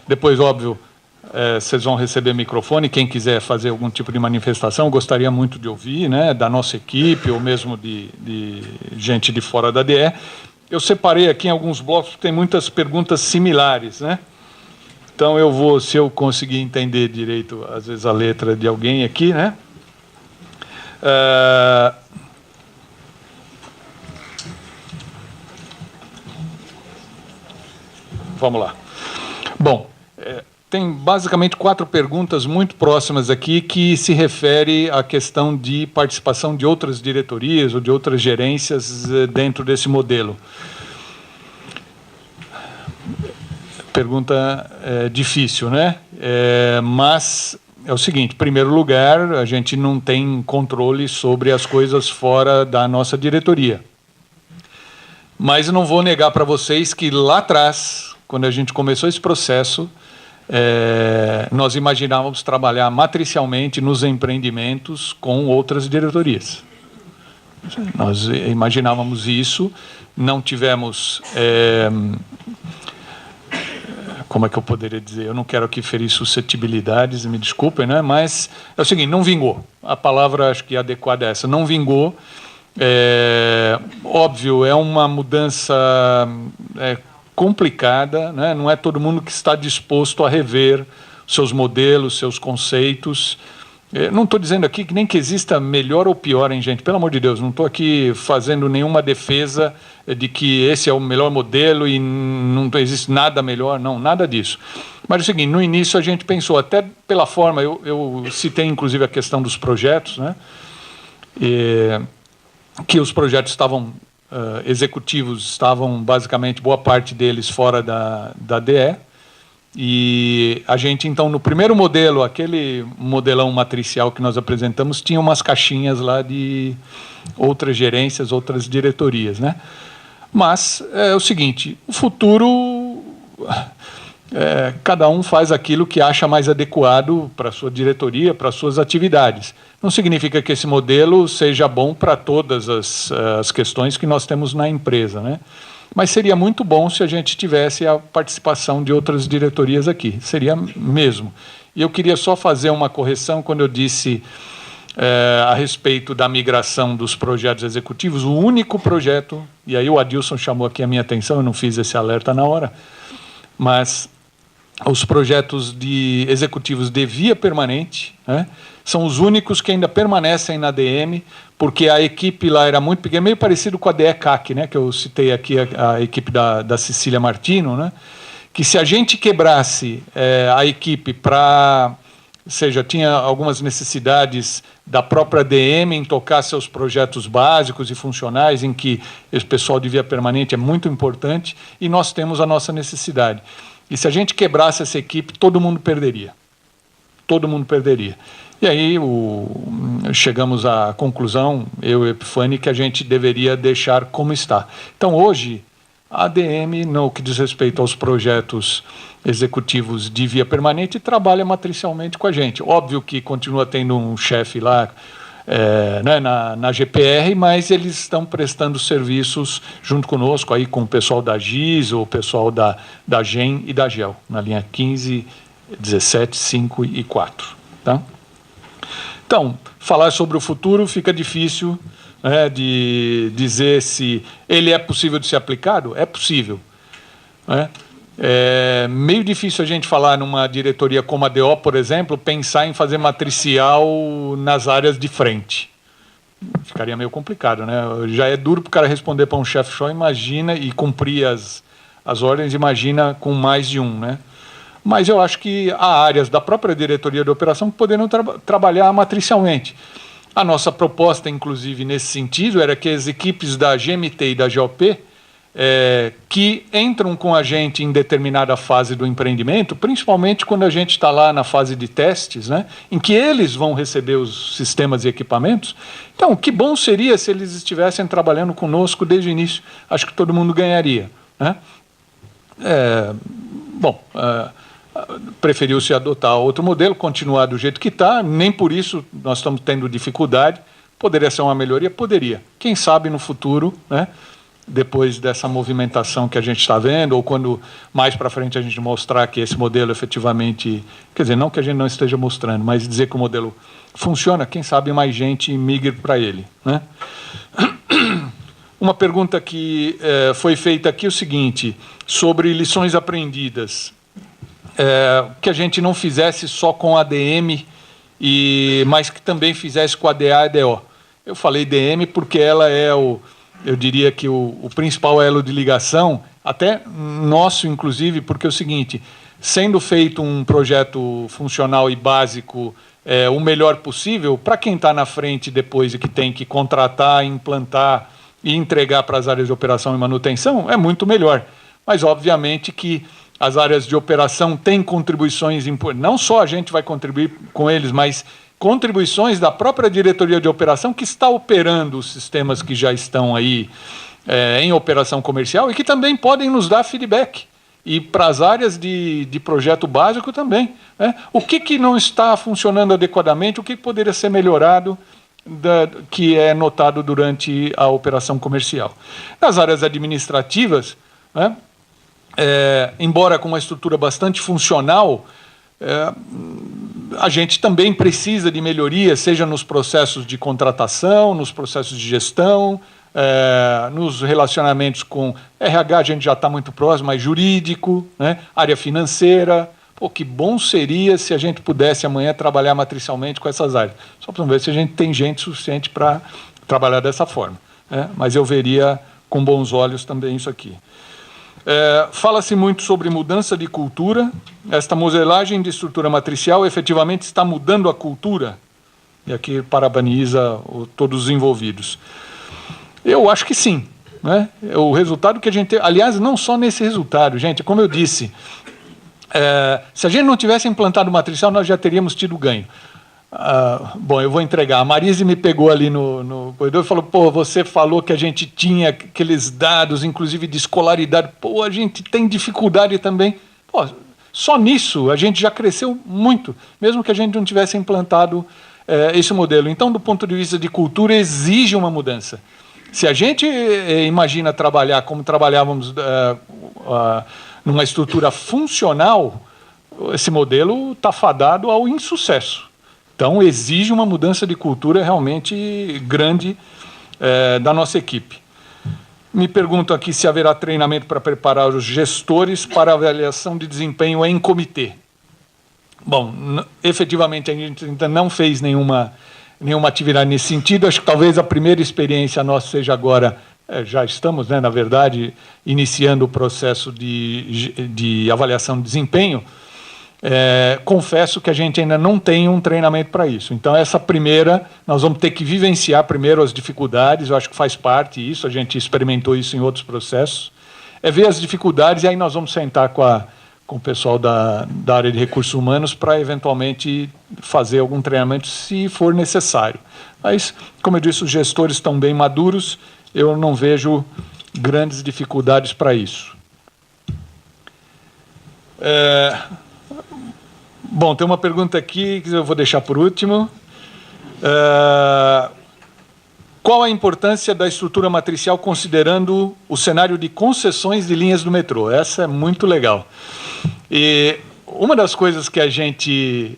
Depois, óbvio, vocês vão receber microfone. Quem quiser fazer algum tipo de manifestação, eu gostaria muito de ouvir, né, da nossa equipe, ou mesmo de gente de fora da DE. Eu separei aqui em alguns blocos, porque tem muitas perguntas similares, né? Então, eu vou, se eu conseguir entender direito, às vezes, a letra de alguém aqui, né? Vamos lá. Bom, tem basicamente 4 perguntas muito próximas aqui que se refere à questão de participação de outras diretorias ou de outras gerências dentro desse modelo. Pergunta difícil, né? Mas é o seguinte: em primeiro lugar, a gente não tem controle sobre as coisas fora da nossa diretoria. Mas não vou negar para vocês que lá atrás, quando a gente começou esse processo, nós imaginávamos trabalhar matricialmente nos empreendimentos com outras diretorias. Nós imaginávamos isso, não tivemos... como é que eu poderia dizer? Eu não quero aqui ferir suscetibilidades, me desculpem, né? Mas é o seguinte, não vingou. A palavra, acho que adequada é essa, não vingou. Óbvio, é uma mudança complicada, né? Não é todo mundo que está disposto a rever seus modelos, seus conceitos. Não estou dizendo aqui que nem que exista melhor ou pior, hein, gente? Pelo amor de Deus, não estou aqui fazendo nenhuma defesa de que esse é o melhor modelo e não existe nada melhor, não, nada disso. Mas é o seguinte, no início a gente pensou, até pela forma, eu citei inclusive a questão dos projetos, né? Que os projetos estavam executivos, estavam basicamente, boa parte deles fora da DE, e a gente, então, no primeiro modelo, aquele modelão matricial que nós apresentamos, tinha umas caixinhas lá de outras gerências, outras diretorias, né? Mas é o seguinte, o futuro, cada um faz aquilo que acha mais adequado para a sua diretoria, para as suas atividades. Não significa que esse modelo seja bom para todas as questões que nós temos na empresa, né? Mas seria muito bom se a gente tivesse a participação de outras diretorias aqui, seria mesmo. E eu queria só fazer uma correção quando eu disse a respeito da migração dos projetos executivos. O único projeto, e aí o Adilson chamou aqui a minha atenção, eu não fiz esse alerta na hora, mas os projetos executivos de via permanente, né, são os únicos que ainda permanecem na DM, porque a equipe lá era muito pequena, meio parecido com a DECAC, né, que eu citei aqui, a equipe da Cecília Martino, né, que se a gente quebrasse a equipe para... Ou seja, tinha algumas necessidades da própria DM em tocar seus projetos básicos e funcionais, em que esse pessoal de via permanente é muito importante, e nós temos a nossa necessidade. E se a gente quebrasse essa equipe, todo mundo perderia. Todo mundo perderia. E aí chegamos à conclusão, eu e a Epifani, que a gente deveria deixar como está. Então, hoje, a ADM, no que diz respeito aos projetos executivos de via permanente, trabalha matricialmente com a gente. Óbvio que continua tendo um chefe lá né, na GPR, mas eles estão prestando serviços junto conosco, aí com o pessoal da GIS, o pessoal da GEM e da GEL, na linha 15, 17, 5 e 4. Tá? Então, falar sobre o futuro fica difícil, né, de dizer se ele é possível de ser aplicado. É possível, né? É meio difícil a gente falar numa diretoria como a DO, por exemplo, pensar em fazer matricial nas áreas de frente. Ficaria meio complicado, né? Já é duro para o cara responder para um chefe só, imagina, e cumprir as ordens, imagina com mais de um, né? Mas eu acho que há áreas da própria diretoria de operação que poderiam trabalhar matricialmente. A nossa proposta, inclusive, nesse sentido, era que as equipes da GMT e da GOP, que entram com a gente em determinada fase do empreendimento, principalmente quando a gente está lá na fase de testes, né, em que eles vão receber os sistemas e equipamentos. Então, que bom seria se eles estivessem trabalhando conosco desde o início. Acho que todo mundo ganharia, né? Preferiu-se adotar outro modelo, continuar do jeito que está, nem por isso nós estamos tendo dificuldade. Poderia ser uma melhoria? Poderia. Quem sabe no futuro, né, depois dessa movimentação que a gente está vendo, ou quando mais para frente a gente mostrar que esse modelo efetivamente, quer dizer, não que a gente não esteja mostrando, mas dizer que o modelo funciona, quem sabe mais gente migre para ele, né? Uma pergunta que foi feita aqui é o seguinte, sobre lições aprendidas. Que a gente não fizesse só com ADM, mas que também fizesse com ADA e DO. Eu falei DM porque ela é eu diria que o principal elo de ligação, até nosso, inclusive, porque é o seguinte, sendo feito um projeto funcional e básico o melhor possível, para quem está na frente depois e que tem que contratar, implantar e entregar para as áreas de operação e manutenção, é muito melhor. Mas, obviamente, que as áreas de operação têm contribuições importantes. Não só a gente vai contribuir com eles, mas contribuições da própria diretoria de operação que está operando os sistemas que já estão aí em operação comercial e que também podem nos dar feedback. E para as áreas de projeto básico também. O que não está funcionando adequadamente, o que poderia ser melhorado, que é notado durante a operação comercial. Nas áreas administrativas, embora com uma estrutura bastante funcional, a gente também precisa de melhoria, seja nos processos de contratação, nos processos de gestão, nos relacionamentos com RH, a gente já está muito próximo, mas jurídico, área financeira. Pô, que bom seria se a gente pudesse amanhã trabalhar matricialmente com essas áreas. Só para ver se a gente tem gente suficiente para trabalhar dessa forma. Mas eu veria com bons olhos também isso aqui. Fala-se muito sobre mudança de cultura. Esta modelagem de estrutura matricial efetivamente está mudando a cultura. E aqui parabeniza todos os envolvidos. Eu acho que sim. O resultado que a gente tem... Aliás, não só nesse resultado, gente, como eu disse... se a gente não tivesse implantado o matricial, nós já teríamos tido ganho. Bom, eu vou entregar. A Marise me pegou ali no corredor e falou, pô, você falou que a gente tinha aqueles dados, inclusive de escolaridade. Pô, a gente tem dificuldade também. Pô, só nisso a gente já cresceu muito, mesmo que a gente não tivesse implantado esse modelo. Então, do ponto de vista de cultura, exige uma mudança. Se a gente imagina trabalhar como trabalhávamos numa estrutura funcional, esse modelo está fadado ao insucesso. Então, exige uma mudança de cultura realmente grande da nossa equipe. Me pergunto aqui se haverá treinamento para preparar os gestores para avaliação de desempenho em comitê. Bom, efetivamente, a gente ainda não fez nenhuma atividade nesse sentido. Acho que talvez a primeira experiência nossa seja agora... já estamos, na verdade, iniciando o processo de avaliação de desempenho. Confesso que a gente ainda não tem um treinamento para isso. Então, essa primeira, nós vamos ter que vivenciar primeiro as dificuldades, eu acho que faz parte isso, a gente experimentou isso em outros processos. Ver as dificuldades e aí nós vamos sentar com o pessoal da área de recursos humanos para, eventualmente, fazer algum treinamento, se for necessário. Mas, como eu disse, os gestores estão bem maduros, eu não vejo grandes dificuldades para isso. Bom, tem uma pergunta aqui que eu vou deixar por último. Qual a importância da estrutura matricial considerando o cenário de concessões de linhas do metrô? Essa é muito legal. E uma das coisas que a gente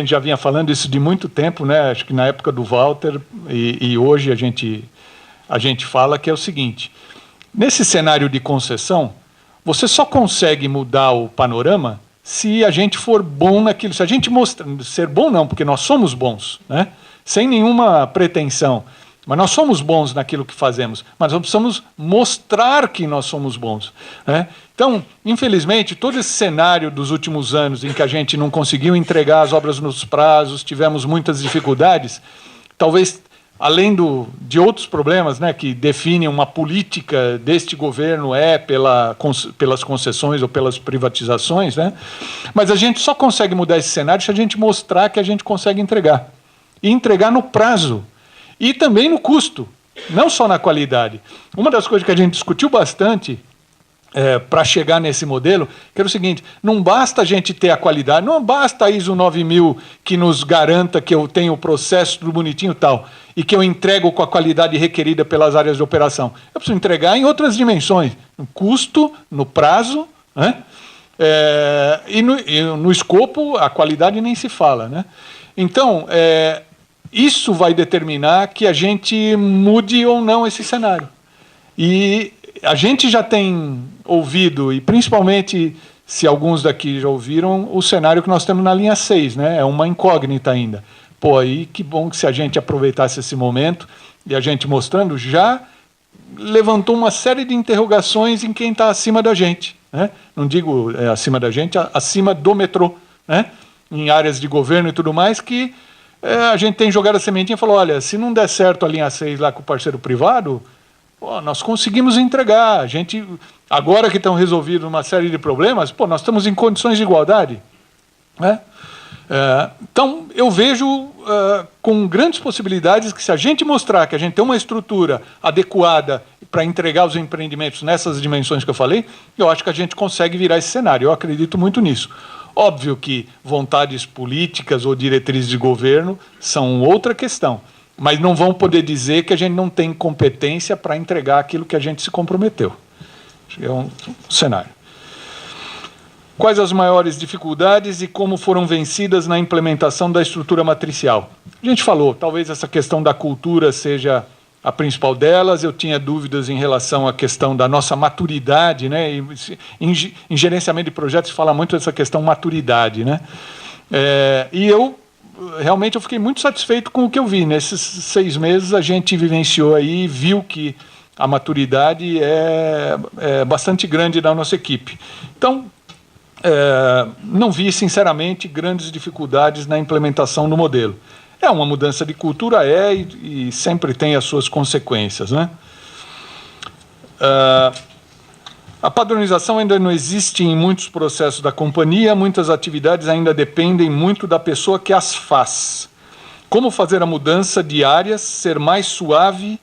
já vinha falando isso de muito tempo, acho que na época do Walter, e hoje a gente fala que é o seguinte, nesse cenário de concessão, você só consegue mudar o panorama se a gente for bom naquilo. Se a gente mostrar, ser bom não, porque nós somos bons, sem nenhuma pretensão, mas nós somos bons naquilo que fazemos, mas nós precisamos mostrar que nós somos bons. Então, infelizmente, todo esse cenário dos últimos anos em que a gente não conseguiu entregar as obras nos prazos, tivemos muitas dificuldades, talvez... além de outros problemas que definem uma política deste governo pelas concessões ou pelas privatizações, mas a gente só consegue mudar esse cenário se a gente mostrar que a gente consegue entregar. E entregar no prazo. E também no custo, não só na qualidade. Uma das coisas que a gente discutiu bastante para chegar nesse modelo, que era o seguinte: não basta a gente ter a qualidade, não basta a ISO 9000 que nos garanta que eu tenho o processo tudo bonitinho e tal, e que eu entrego com a qualidade requerida pelas áreas de operação. Eu preciso entregar em outras dimensões, no custo, no prazo, né? E no escopo, a qualidade nem se fala, né? Então, isso vai determinar que a gente mude ou não esse cenário. E a gente já tem ouvido, e principalmente se alguns daqui já ouviram, o cenário que nós temos na linha 6, né? É uma incógnita ainda. Pô, aí que bom que se a gente aproveitasse esse momento e a gente mostrando, já levantou uma série de interrogações em quem está acima da gente, né? Não digo acima da gente, acima do metrô, né? Em áreas de governo e tudo mais, que a gente tem jogado a sementinha e falou: olha, se não der certo a linha 6 lá com o parceiro privado, pô, nós conseguimos entregar. A gente, agora que estão resolvidos uma série de problemas, pô, nós estamos em condições de igualdade, né? Então, eu vejo com grandes possibilidades que, se a gente mostrar que a gente tem uma estrutura adequada para entregar os empreendimentos nessas dimensões que eu falei, eu acho que a gente consegue virar esse cenário. Eu acredito muito nisso. Óbvio que vontades políticas ou diretrizes de governo são outra questão, mas não vão poder dizer que a gente não tem competência para entregar aquilo que a gente se comprometeu. É um cenário. Quais as maiores dificuldades e como foram vencidas na implementação da estrutura matricial? A gente falou, talvez essa questão da cultura seja a principal delas. Eu tinha dúvidas em relação à questão da nossa maturidade, né? E, em gerenciamento de projetos se fala muito dessa questão maturidade, né? E realmente eu fiquei muito satisfeito com o que eu vi. Nesses 6 meses a gente vivenciou aí e viu que a maturidade é bastante grande da nossa equipe. Então, não vi, sinceramente, grandes dificuldades na implementação do modelo. É uma mudança de cultura, e sempre tem as suas consequências, né? A padronização ainda não existe em muitos processos da companhia, muitas atividades ainda dependem muito da pessoa que as faz. Como fazer a mudança de áreas ser mais suave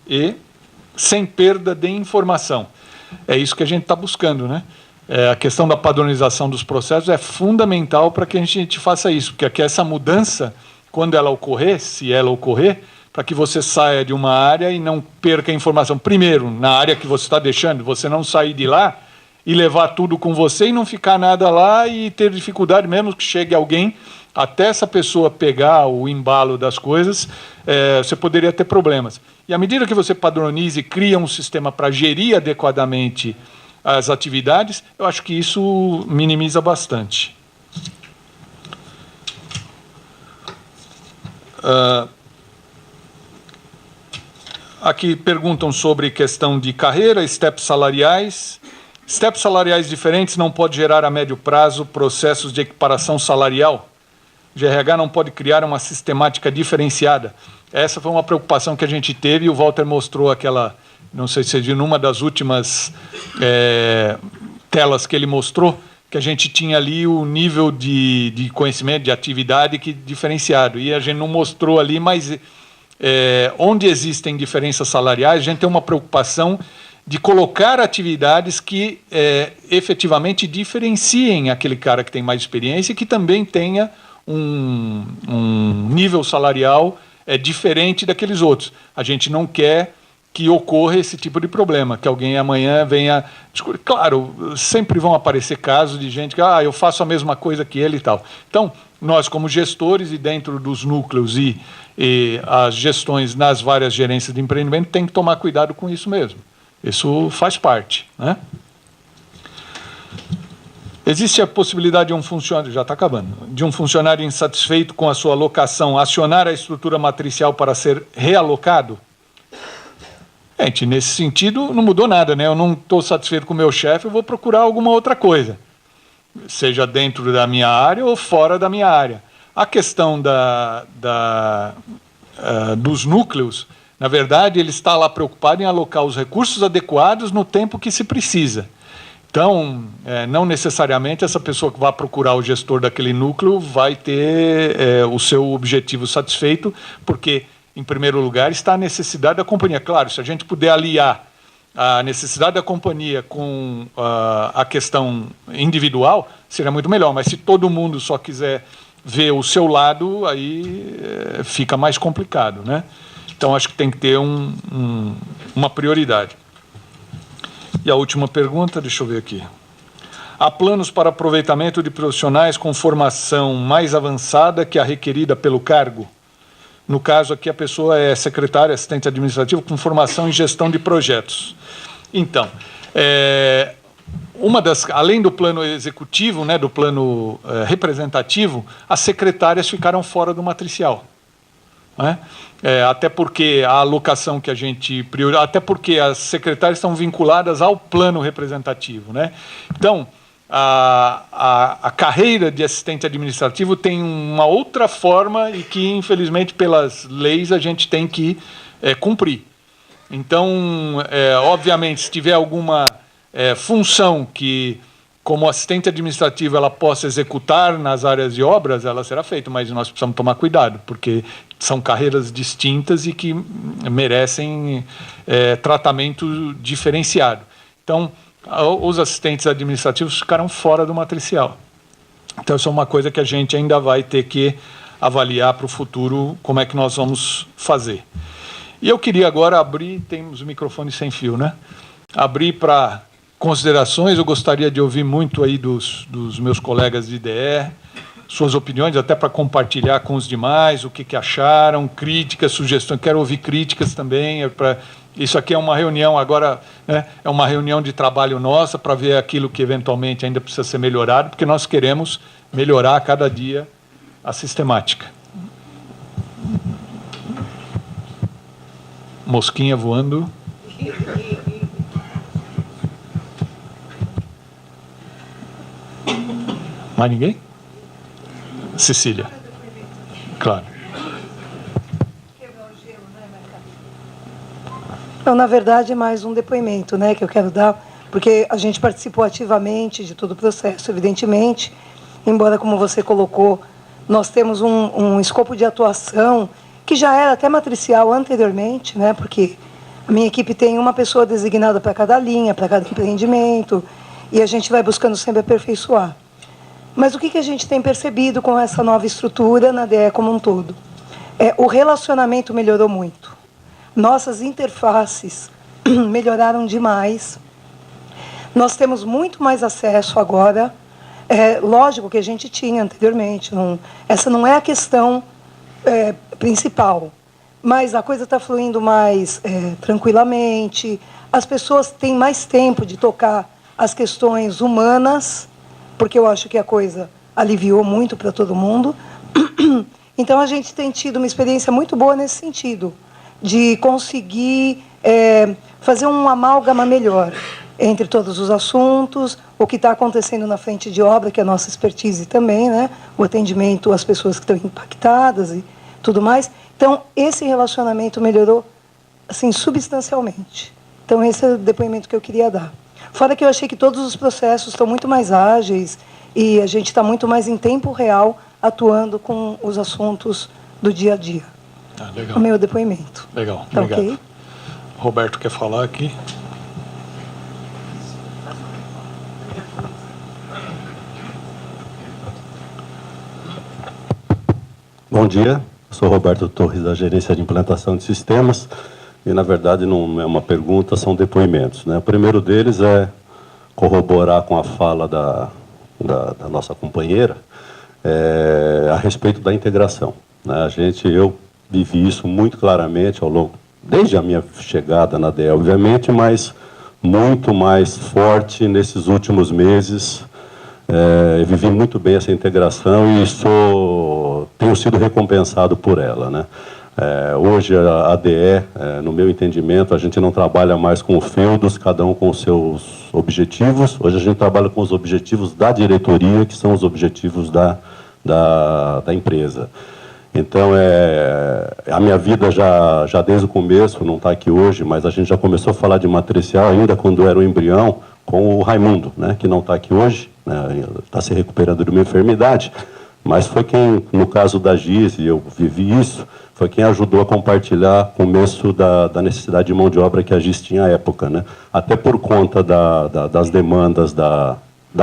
e sem perda de informação? É isso que a gente está buscando, né? A questão da padronização dos processos é fundamental para que a gente faça isso, porque aqui essa mudança, quando ela ocorrer, se ela ocorrer, para que você saia de uma área e não perca a informação. Primeiro, na área que você está deixando, você não sair de lá e levar tudo com você e não ficar nada lá e ter dificuldade, mesmo que chegue alguém, até essa pessoa pegar o embalo das coisas, você poderia ter problemas. E à medida que você padroniza e cria um sistema para gerir adequadamente as atividades, eu acho que isso minimiza bastante. Aqui perguntam sobre questão de carreira, steps salariais. Steps salariais diferentes não pode gerar a médio prazo processos de equiparação salarial. O GRH não pode criar uma sistemática diferenciada. Essa foi uma preocupação que a gente teve e o Walter mostrou aquela, não sei se você viu, numa das últimas telas que ele mostrou, que a gente tinha ali o nível de conhecimento, de atividade diferenciado. E a gente não mostrou ali, mas onde existem diferenças salariais, a gente tem uma preocupação de colocar atividades que efetivamente diferenciem aquele cara que tem mais experiência e que também tenha um nível salarial diferente daqueles outros. A gente não quer que ocorra esse tipo de problema, que alguém amanhã venha... Claro, sempre vão aparecer casos de gente que eu faço a mesma coisa que ele e tal. Então, nós como gestores e dentro dos núcleos e as gestões nas várias gerências de empreendimento tem que tomar cuidado com isso mesmo. Isso faz parte, né? Existe a possibilidade de um funcionário, já está acabando, de um funcionário insatisfeito com a sua alocação acionar a estrutura matricial para ser realocado? Gente, nesse sentido não mudou nada, né? Eu não estou satisfeito com o meu chefe, eu vou procurar alguma outra coisa, seja dentro da minha área ou fora da minha área. A questão dos núcleos, na verdade, ele está lá preocupado em alocar os recursos adequados no tempo que se precisa. Então, não necessariamente essa pessoa que vai procurar o gestor daquele núcleo vai ter o seu objetivo satisfeito, porque, em primeiro lugar, está a necessidade da companhia. Claro, se a gente puder aliar a necessidade da companhia com a questão individual, seria muito melhor. Mas se todo mundo só quiser ver o seu lado, aí fica mais complicado, né? Então, acho que tem que ter uma prioridade. E a última pergunta, deixa eu ver aqui. Há planos para aproveitamento de profissionais com formação mais avançada que a requerida pelo cargo? No caso aqui, a pessoa é secretária, assistente administrativo, com formação em gestão de projetos. Então, além do plano executivo, né, do plano representativo, as secretárias ficaram fora do matricial. Né? Até porque a alocação que a gente prioriza, até porque as secretárias estão vinculadas ao plano representativo. Né? Então, a carreira de assistente administrativo tem uma outra forma e que, infelizmente, pelas leis, a gente tem que cumprir. Então, obviamente, se tiver alguma função que, como assistente administrativo, ela possa executar nas áreas de obras, ela será feita, mas nós precisamos tomar cuidado, porque são carreiras distintas e que merecem tratamento diferenciado. Então, os assistentes administrativos ficaram fora do matricial. Então, isso é uma coisa que a gente ainda vai ter que avaliar para o futuro, como é que nós vamos fazer. E eu queria agora abrir, temos o microfone sem fio, né? Abrir para considerações. Eu gostaria de ouvir muito aí dos meus colegas de IDE, suas opiniões, até para compartilhar com os demais, o que acharam, críticas, sugestões. Quero ouvir críticas também. Isso aqui é uma reunião agora, né, é uma reunião de trabalho nossa para ver aquilo que eventualmente ainda precisa ser melhorado, porque nós queremos melhorar a cada dia a sistemática. Mosquinha voando. Mais ninguém? Cecília. Claro. Então, na verdade, é mais um depoimento, né, que eu quero dar, porque a gente participou ativamente de todo o processo, evidentemente, embora, como você colocou, nós temos um escopo de atuação que já era até matricial anteriormente, né, porque a minha equipe tem uma pessoa designada para cada linha, para cada empreendimento, e a gente vai buscando sempre aperfeiçoar. Mas o que a gente tem percebido com essa nova estrutura na DE como um todo? O relacionamento melhorou muito. Nossas interfaces melhoraram demais. Nós temos muito mais acesso agora. Lógico que a gente tinha anteriormente. Essa não é a questão principal. Mas a coisa está fluindo mais tranquilamente. As pessoas têm mais tempo de tocar as questões humanas, porque eu acho que a coisa aliviou muito para todo mundo. Então, a gente tem tido uma experiência muito boa nesse sentido, de conseguir fazer um amálgama melhor entre todos os assuntos, o que está acontecendo na frente de obra, que é a nossa expertise também, né? O atendimento às pessoas que estão impactadas e tudo mais. Então, esse relacionamento melhorou assim, substancialmente. Então, esse é o depoimento que eu queria dar. Fora que eu achei que todos os processos estão muito mais ágeis e a gente está muito mais em tempo real atuando com os assuntos do dia a dia. Legal. O meu depoimento. Legal, tá, obrigado. Okay? Roberto quer falar aqui? Bom dia, eu sou Roberto Torres, da Gerência de Implantação de Sistemas, e, na verdade, não é uma pergunta, são depoimentos. Né? O primeiro deles é corroborar com a fala da nossa companheira a respeito da integração. Né? Eu vivi isso muito claramente ao longo, desde a minha chegada na DE, obviamente, mas muito mais forte nesses últimos meses. Eu vivi muito bem essa integração e tenho sido recompensado por ela. Né? Hoje, a ADE, no meu entendimento, a gente não trabalha mais com feudos, cada um com os seus objetivos. Hoje a gente trabalha com os objetivos da diretoria, que são os objetivos da empresa. Então, a minha vida já desde o começo, não está aqui hoje, mas a gente já começou a falar de matricial ainda quando era um embrião, com o Raimundo, né, que não está aqui hoje, né, está se recuperando de uma enfermidade. mas foi quem, no caso da GIS, e eu vivi isso, foi quem ajudou a compartilhar o começo da necessidade de mão de obra que a GIS tinha à época, né? Até por conta das demandas da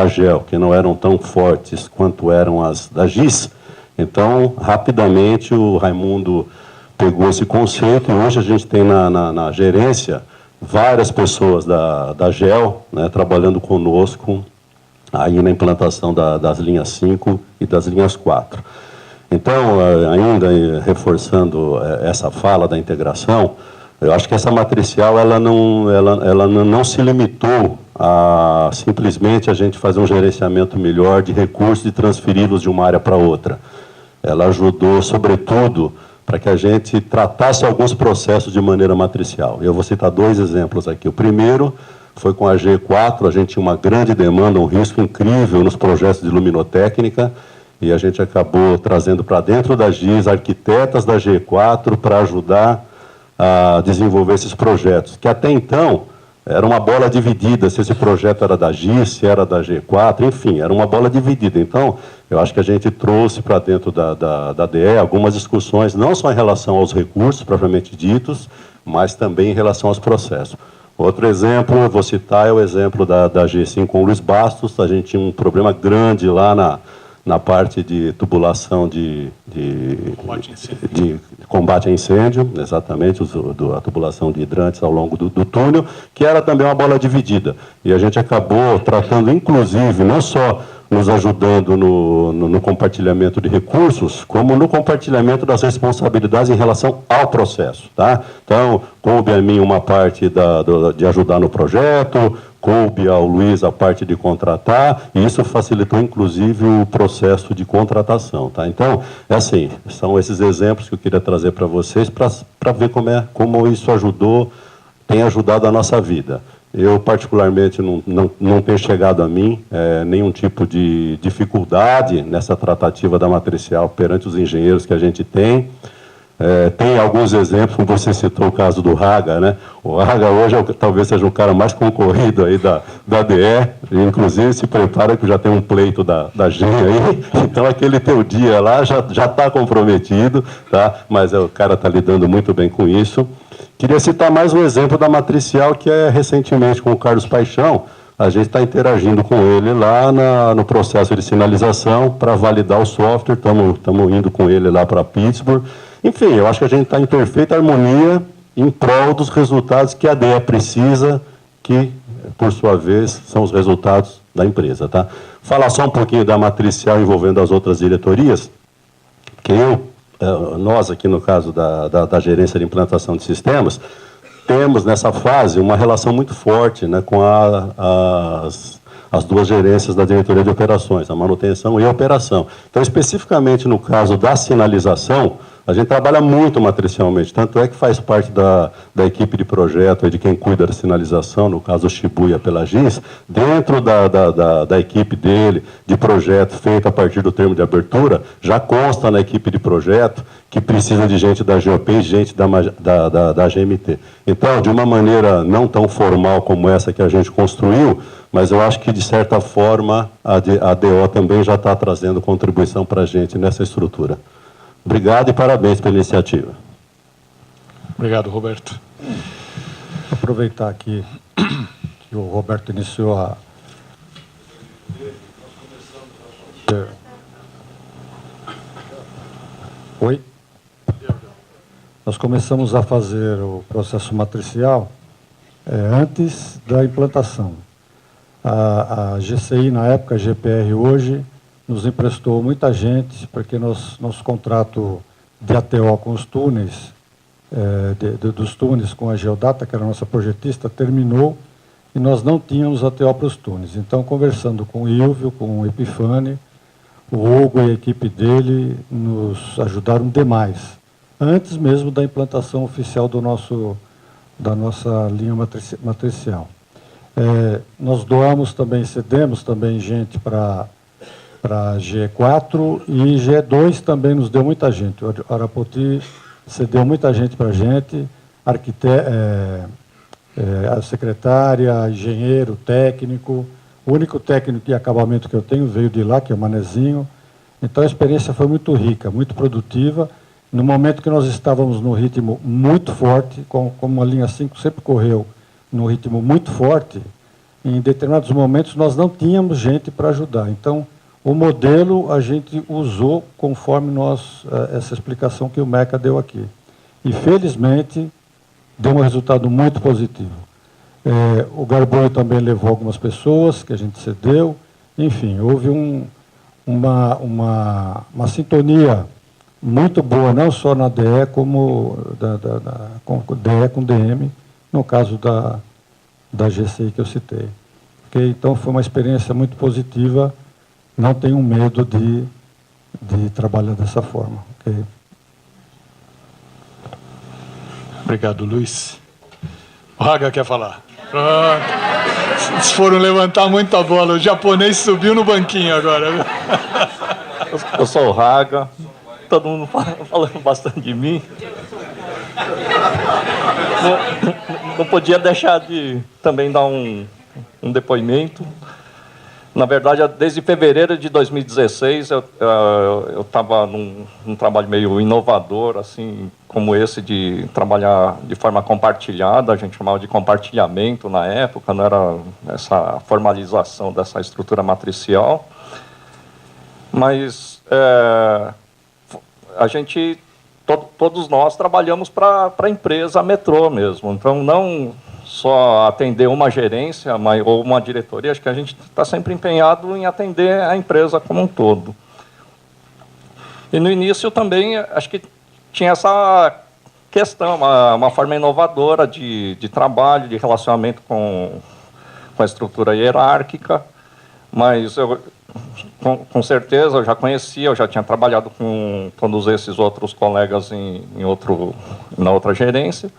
GEL, que não eram tão fortes quanto eram as da GIS. Então, rapidamente, o Raimundo pegou esse conceito, e hoje a gente tem na gerência várias pessoas da GEL, né, trabalhando conosco aí na implantação das linhas 5 e das linhas 4. Então, ainda reforçando essa fala da integração, eu acho que essa matricial ela não se limitou a simplesmente a gente fazer um gerenciamento melhor de recursos e transferi-los de uma área para outra. Ela ajudou, sobretudo, para que a gente tratasse alguns processos de maneira matricial. Eu vou citar 2 exemplos aqui. O primeiro foi com a G4, a gente tinha uma grande demanda, um risco incrível nos projetos de luminotécnica, e a gente acabou trazendo para dentro da GIS arquitetas da G4 para ajudar a desenvolver esses projetos, que até então era uma bola dividida, se esse projeto era da GIS, se era da G4, enfim, era uma bola dividida. Então, eu acho que a gente trouxe para dentro da DE algumas discussões, não só em relação aos recursos propriamente ditos, mas também em relação aos processos. Outro exemplo, eu vou citar, é o exemplo da G5 com o Luiz Bastos. A gente tinha um problema grande lá na parte de tubulação de combate a incêndio, exatamente, a tubulação de hidrantes ao longo do túnel, que era também uma bola dividida. E a gente acabou tratando, inclusive, não só nos ajudando no compartilhamento de recursos, como no compartilhamento das responsabilidades em relação ao processo. Tá? Então, coube a mim uma parte de ajudar no projeto, coube ao Luiz a parte de contratar, e isso facilitou, inclusive, o processo de contratação. Tá? Então, é assim, são esses exemplos que eu queria trazer para vocês, para ver como isso tem ajudado a nossa vida. Eu, particularmente, não tenho chegado a mim nenhum tipo de dificuldade nessa tratativa da matricial perante os engenheiros que a gente tem. Tem alguns exemplos, como você citou o caso do Raga, né? O Raga hoje talvez seja o cara mais concorrido aí da DE, inclusive se prepara que já tem um pleito da GEM aí, então aquele teu dia lá já está comprometido, tá? Mas o cara está lidando muito bem com isso. Queria citar mais um exemplo da matricial, que é recentemente com o Carlos Paixão. A gente está interagindo com ele lá no processo de sinalização para validar o software, estamos indo com ele lá para Pittsburgh. Enfim, eu acho que a gente está em perfeita harmonia em prol dos resultados que a DE precisa, que, por sua vez, são os resultados da empresa. Tá? Falar só um pouquinho da matricial envolvendo as outras diretorias, que nós aqui no caso da gerência de implantação de sistemas, temos nessa fase uma relação muito forte, né, com as 2 gerências da diretoria de operações, a manutenção e a operação. Então, especificamente no caso da sinalização, a gente trabalha muito matricialmente, tanto é que faz parte da equipe de projeto, de quem cuida da sinalização, no caso o Shibuya pela GIS, dentro da equipe dele, de projeto feito a partir do termo de abertura, já consta na equipe de projeto que precisa de gente da GOP e gente da GMT. Então, de uma maneira não tão formal como essa que a gente construiu, mas eu acho que, de certa forma, a DO também já está trazendo contribuição para a gente nessa estrutura. Obrigado e parabéns pela iniciativa. Obrigado, Roberto. Vou aproveitar aqui que o Roberto iniciou a... Oi? Nós começamos a fazer o processo matricial antes da implantação. A GCI, na época, a GPR hoje, nos emprestou muita gente, porque nosso contrato de ATO com os túneis, dos túneis com a Geodata, que era a nossa projetista, terminou e nós não tínhamos ATO para os túneis. Então, conversando com o Ilvio, com o Epifani, o Hugo e a equipe dele nos ajudaram demais, antes mesmo da implantação oficial da nossa linha matricial. Nós doamos também, cedemos também gente para G4 e G2 também nos deu muita gente. O Arapoti cedeu muita gente para a gente, a secretária, engenheiro, técnico. O único técnico de acabamento que eu tenho veio de lá, que é o Manezinho. Então, a experiência foi muito rica, muito produtiva. No momento que nós estávamos num ritmo muito forte, como a linha 5 sempre correu num ritmo muito forte, em determinados momentos nós não tínhamos gente para ajudar. Então, o modelo a gente usou conforme essa explicação que o Meca deu aqui. E, felizmente, deu um resultado muito positivo. O Garbonho também levou algumas pessoas que a gente cedeu. Enfim, houve uma sintonia muito boa, não só na DE, como com DE com DM, no caso da GCI que eu citei. Okay? Então, foi uma experiência muito positiva. Não tenho medo de trabalhar dessa forma. Okay? Obrigado, Luiz. O Haga quer falar. Pronto. Vocês foram levantar muito a bola. O japonês subiu no banquinho agora. Eu sou o Haga. Todo mundo falando bastante de mim. Não podia deixar de também dar um depoimento. Na verdade, desde fevereiro de 2016, eu estava num trabalho meio inovador, assim, como esse de trabalhar de forma compartilhada, a gente chamava de compartilhamento na época, não era essa formalização dessa estrutura matricial. Mas a gente, todos nós trabalhamos para a empresa Metrô mesmo, então não só atender uma gerência ou uma diretoria, acho que a gente está sempre empenhado em atender a empresa como um todo. E no início também, acho que tinha essa questão, uma forma inovadora de trabalho, de relacionamento com a estrutura hierárquica, mas eu, com certeza, eu já conhecia, eu já tinha trabalhado com todos esses outros colegas na outra gerência.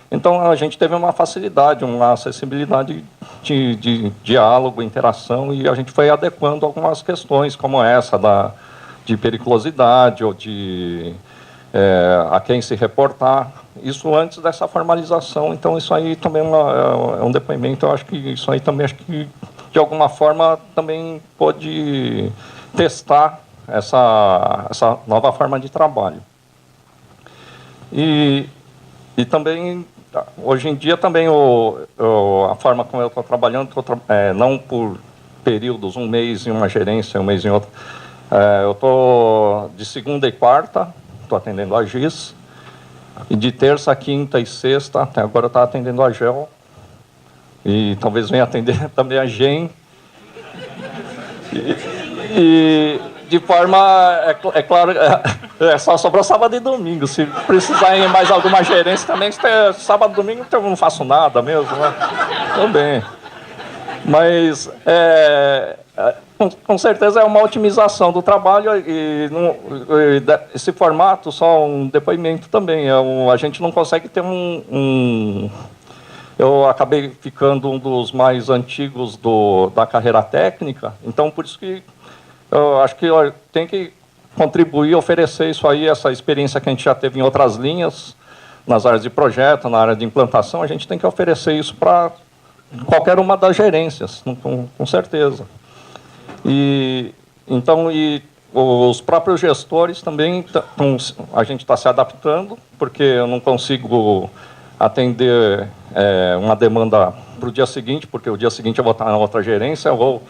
Então, a gente teve uma facilidade, uma acessibilidade de diálogo, interação, e a gente foi adequando algumas questões, como essa de periculosidade ou de a quem se reportar. Isso antes dessa formalização. Então, isso aí também é um depoimento. Eu acho que isso aí também, acho que, de alguma forma, também pode testar essa nova forma de trabalho. E também, hoje em dia, também a forma como eu estou trabalhando, não por períodos, um mês em uma gerência, um mês em outra. Eu estou de segunda e quarta, estou atendendo a GIS, e de terça, quinta e sexta, até agora está atendendo a GEL, e talvez venha atender também a GEM. E de forma, claro, só sobrou sábado e domingo. Se precisar em mais alguma gerência também, sábado e domingo eu não faço nada mesmo, né? Também. Mas, com certeza, é uma otimização do trabalho e esse formato, só um depoimento também. A gente não consegue ter Eu acabei ficando um dos mais antigos da carreira técnica, então por isso que eu acho que tem que contribuir, oferecer isso aí, essa experiência que a gente já teve em outras linhas, nas áreas de projeto, na área de implantação, a gente tem que oferecer isso para qualquer uma das gerências, com certeza. Então, os próprios gestores também, a gente está se adaptando, porque eu não consigo atender uma demanda para o dia seguinte, porque o dia seguinte eu vou estar na outra gerência, ou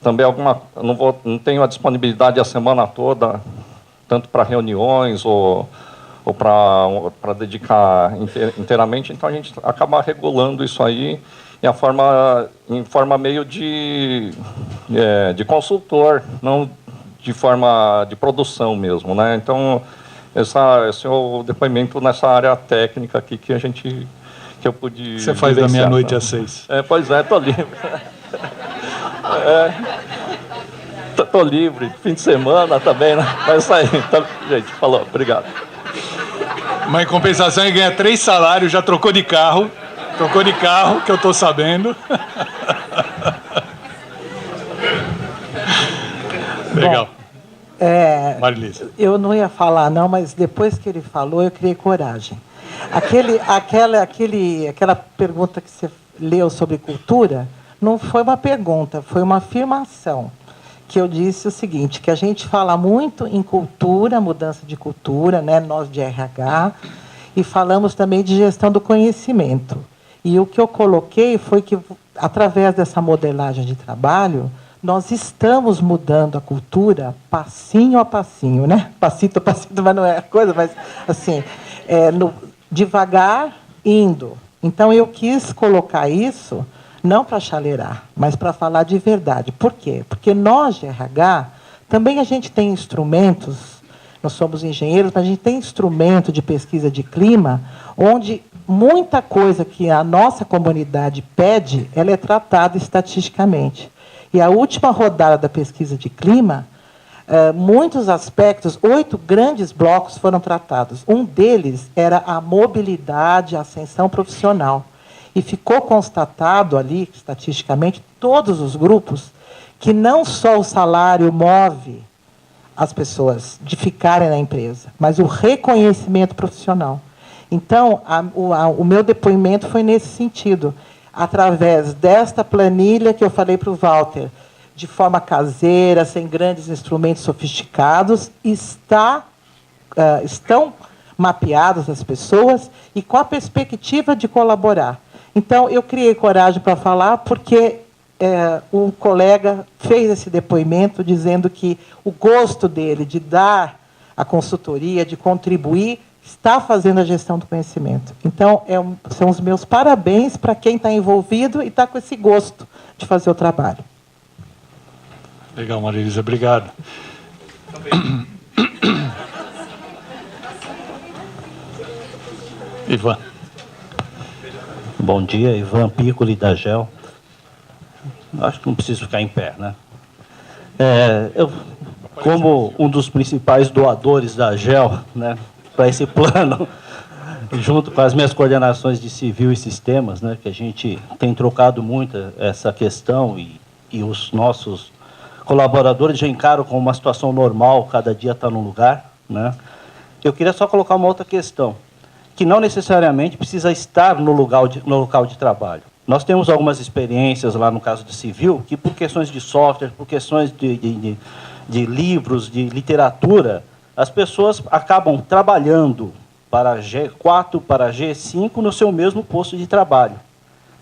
também não tenho a disponibilidade a semana toda, tanto para reuniões ou para dedicar inteiramente, então a gente acaba regulando isso aí em forma meio de consultor, não de forma de produção mesmo, né? Então, esse é o depoimento nessa área técnica aqui que eu pude. Você faz da meia-noite às 6. Pois é, estou livre. Estou livre, fim de semana também, né? Vai sair. Então, gente, falou, obrigado. Mas em compensação ele ganha 3 salários, já trocou de carro, que eu estou sabendo. Legal. Marilisa. Eu não ia falar não, mas depois que ele falou, eu criei coragem. Aquela pergunta que você leu sobre cultura, não foi uma pergunta, foi uma afirmação. que eu disse o seguinte, que a gente fala muito em cultura, mudança de cultura, né, nós de RH, e falamos também de gestão do conhecimento. E o que eu coloquei foi que, através dessa modelagem de trabalho, nós estamos mudando a cultura passinho a passinho, né? Passito a passito, mas não é a coisa, mas assim, devagar, indo. Então, eu quis colocar isso, não para chaleirar, mas para falar de verdade. Por quê? Porque nós, de RH, também a gente tem instrumentos, nós somos engenheiros, mas a gente tem instrumento de pesquisa de clima, onde muita coisa que a nossa comunidade pede, ela é tratada estatisticamente. E a última rodada da pesquisa de clima, muitos aspectos, 8 grandes blocos foram tratados. Um deles era a mobilidade, a ascensão profissional. E ficou constatado ali, estatisticamente, todos os grupos, que não só o salário move as pessoas de ficarem na empresa, mas o reconhecimento profissional. Então, o meu depoimento foi nesse sentido, através desta planilha que eu falei para o Walter, de forma caseira, sem grandes instrumentos sofisticados, estão mapeadas as pessoas e com a perspectiva de colaborar. Então, eu criei coragem para falar porque um colega fez esse depoimento dizendo que o gosto dele de dar a consultoria, de contribuir, está fazendo a gestão do conhecimento. Então, são os meus parabéns para quem está envolvido e está com esse gosto de fazer o trabalho. Legal, Maria-Elisa, obrigado. Ivan. Bom dia, Ivan Piccoli, da GEL. Acho que não preciso ficar em pé, né? Eu, como um dos principais doadores da GEL, né, para esse plano, junto com as minhas coordenações de civil e sistemas, né, que a gente tem trocado muito essa questão e os nossos colaboradores já encaram como uma situação normal, cada dia está num lugar, né? Eu queria só colocar uma outra questão, que não necessariamente precisa estar no local de trabalho. Nós temos algumas experiências lá no caso do civil, que por questões de software, por questões de livros, de literatura, as pessoas acabam trabalhando para G4, para G5, no seu mesmo posto de trabalho.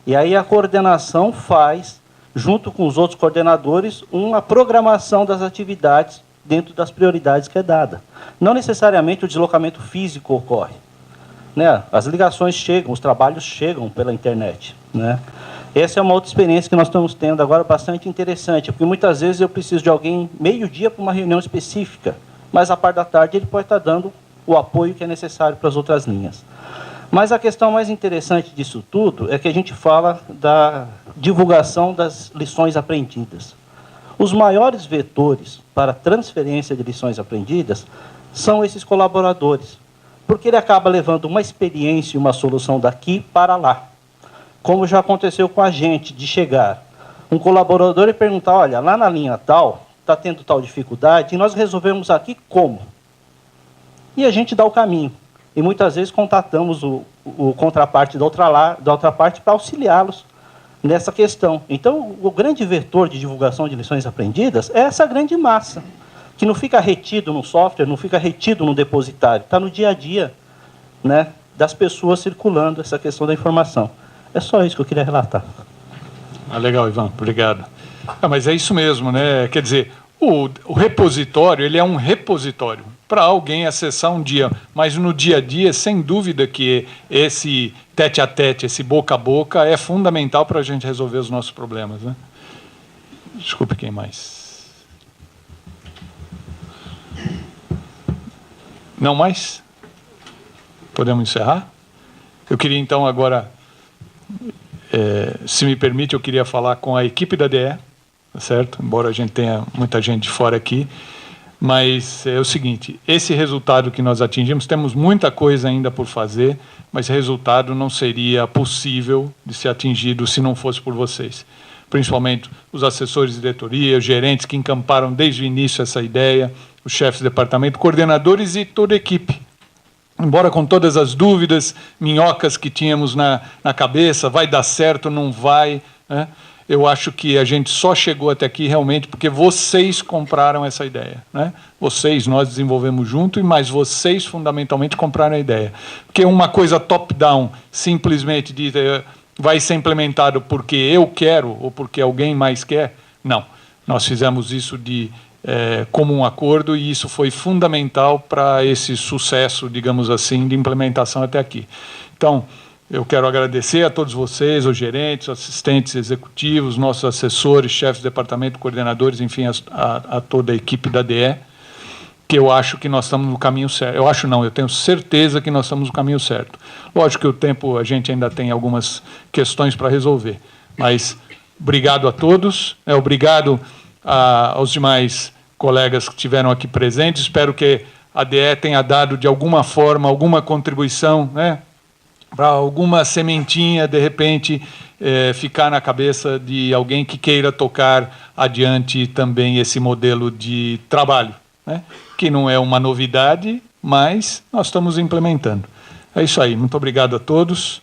E aí a coordenação faz, junto com os outros coordenadores, uma programação das atividades dentro das prioridades que é dada. Não necessariamente o deslocamento físico ocorre, né? As ligações chegam, os trabalhos chegam pela internet, né? Essa é uma outra experiência que nós estamos tendo agora bastante interessante, porque muitas vezes eu preciso de alguém meio-dia para uma reunião específica, mas à parte da tarde ele pode estar dando o apoio que é necessário para as outras linhas. Mas a questão mais interessante disso tudo é que a gente fala da divulgação das lições aprendidas. Os maiores vetores para a transferência de lições aprendidas são esses colaboradores, porque ele acaba levando uma experiência e uma solução daqui para lá. Como já aconteceu com a gente, de chegar um colaborador e perguntar, olha, lá na linha tal, está tendo tal dificuldade, e nós resolvemos aqui como? E a gente dá o caminho. E muitas vezes contatamos o contraparte da outra parte para auxiliá-los nessa questão. Então, o grande vetor de divulgação de lições aprendidas é essa grande massa, que não fica retido no software, não fica retido no depositário, está no dia a dia, né, das pessoas circulando essa questão da informação. É só isso que eu queria relatar. Legal, Ivan, obrigado. Mas é isso mesmo, né? Quer dizer, o repositório, ele é um repositório para alguém acessar um dia, mas no dia a dia, sem dúvida que esse tete-a-tete, esse boca a boca, é fundamental para a gente resolver os nossos problemas, né? Desculpe, quem mais? Não mais? Podemos encerrar? Eu queria, então, agora, se me permite, eu queria falar com a equipe da DE, tá certo? Embora a gente tenha muita gente de fora aqui, mas é o seguinte, esse resultado que nós atingimos, temos muita coisa ainda por fazer, mas esse resultado não seria possível de ser atingido se não fosse por vocês. Principalmente os assessores de diretoria, os gerentes que encamparam desde o início essa ideia, os chefes de departamento, coordenadores e toda a equipe. Embora com todas as dúvidas, minhocas que tínhamos na cabeça, vai dar certo, não vai, né? eu acho que a gente só chegou até aqui realmente porque vocês compraram essa ideia, né? Vocês, nós desenvolvemos junto, mas vocês fundamentalmente compraram a ideia. Porque uma coisa top-down, simplesmente de vai ser implementado porque eu quero ou porque alguém mais quer, não. Nós fizemos isso de comum acordo e isso foi fundamental para esse sucesso, digamos assim, de implementação até aqui. Então, eu quero agradecer a todos vocês, os gerentes, assistentes executivos, nossos assessores, chefes de departamento, coordenadores, enfim, a toda a equipe da DE, que eu acho que nós estamos no caminho certo. Eu acho não, eu tenho certeza que nós estamos no caminho certo. Lógico que o tempo, a gente ainda tem algumas questões para resolver, mas obrigado a todos, obrigado aos demais colegas que estiveram aqui presentes, espero que a DE tenha dado, de alguma forma, alguma contribuição, né, para alguma sementinha, de repente, ficar na cabeça de alguém que queira tocar adiante também esse modelo de trabalho, né, que não é uma novidade, mas nós estamos implementando. É isso aí, muito obrigado a todos,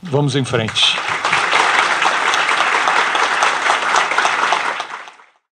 vamos em frente.